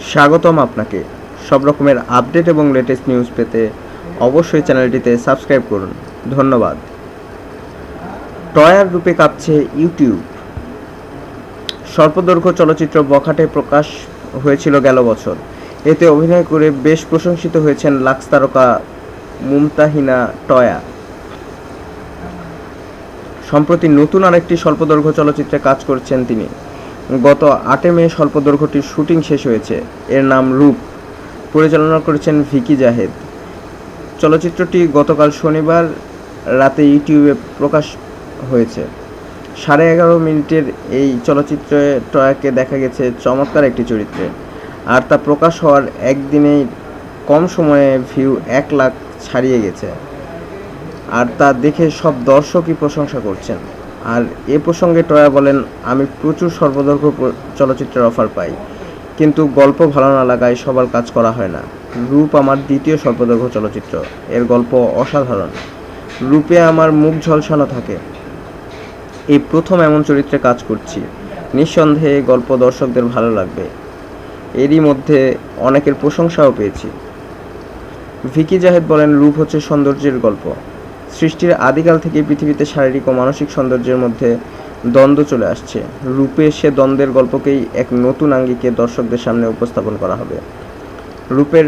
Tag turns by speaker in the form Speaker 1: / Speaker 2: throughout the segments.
Speaker 1: স্বাগতম আপনাকে। সব রকমের আপডেট এবং লেটেস্ট নিউজ পেতে অবশ্যই চ্যানেলটিতে সাবস্ক্রাইব করুন। ধন্যবাদ। টয়ার রূপে কাঁপছে ইউটিউব। স্বল্পদৈর্ঘ্য চলচ্চিত্র বখাটে প্রকাশ হয়েছিল গেল বছর। এতে অভিনয় করে বেশ প্রশংসিত হয়েছেন লাক্স তারকা মুমতাহিনা টয়া। সম্প্রতি নতুন আরেকটি স্বল্পদৈর্ঘ্য চলচ্চিত্রে কাজ করছেন তিনি। গত 8 মে স্বল্পদৈর্ঘ্যটির শুটিং শেষ হয়েছে। এর নাম রূপ। পরিচালনা করেছেন ভিকি জাহেদ। চলচ্চিত্রটি গতকাল শনিবার রাতে ইউটিউবে প্রকাশ হয়েছে। 11.5 মিনিটের এই চলচ্চিত্রে টয়াকে দেখা গেছে চমৎকার একটি চরিত্রে, আর তা প্রকাশ হওয়ার একদিনেই কম সময়ে ভিউ 1 লাখ ছাড়িয়ে গেছে, আর তা দেখে সব দর্শকই প্রশংসা করছেন। আর এ প্রসঙ্গে টয়া বলেন, আমি প্রচুর স্বল্পদৈর্ঘ্য চলচ্চিত্রের অফার পাই, কিন্তু গল্প ভালো না লাগায় সবার কাজ করা হয় না। রূপ আমার দ্বিতীয় স্বল্পদৈর্ঘ্য চলচ্চিত্র। এর গল্প অসাধারণ। রূপে আমার মুখ ঝলসানো থাকে। এই প্রথম এমন চরিত্রে কাজ করছি। নিঃসন্দেহে গল্প দর্শকদের ভালো লাগবে। এরই মধ্যে অনেকের প্রশংসাও পেয়েছি। ভিকি জাহেদ বলেন, রূপ হচ্ছে সৌন্দর্যের গল্প। সৃষ্টির আদিকাল থেকে পৃথিবীতে শারীরিক ও মানসিক সৌন্দর্যের মধ্যে দ্বন্দ্ব চলে আসছে। রূপে সে দ্বন্দ্বের গল্পকেই এক নতুন আঙ্গিকে দর্শকদের সামনে উপস্থাপন করা হবে। রূপের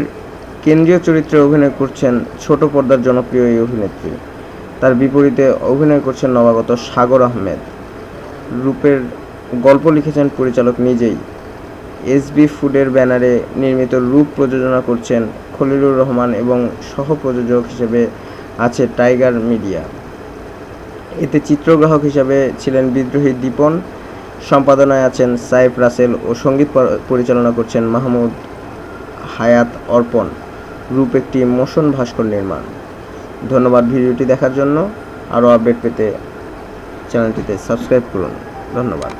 Speaker 1: কেন্দ্রীয় চরিত্রে অভিনয় করছেন ছোট পর্দার জনপ্রিয় এই অভিনেত্রী। তার বিপরীতে অভিনয় করছেন নবাগত সাগর আহমেদ। রূপের গল্প লিখেছেন পরিচালক নিজেই। এসবি ফুডের ব্যানারে নির্মিত রূপ প্রযোজনা করছেন খলিলুর রহমান এবং সহ-প্রযোজক হিসেবে আছে টাইগার মিডিয়া। এতে চিত্রগ্রাহক হিসাবে ছিলেন বিদ্রোহী দীপন, সম্পাদনায় আছেন সাইফ রাসেল ও সঙ্গীত পরিচালনা করছেন মাহমুদ হায়াত অর্পণ। রূপ একটি মোশন ভাস্কর নির্মাণ। ধন্যবাদ ভিডিওটি দেখার জন্য। আরও আপডেট পেতে চ্যানেলটিতে সাবস্ক্রাইব করুন। ধন্যবাদ।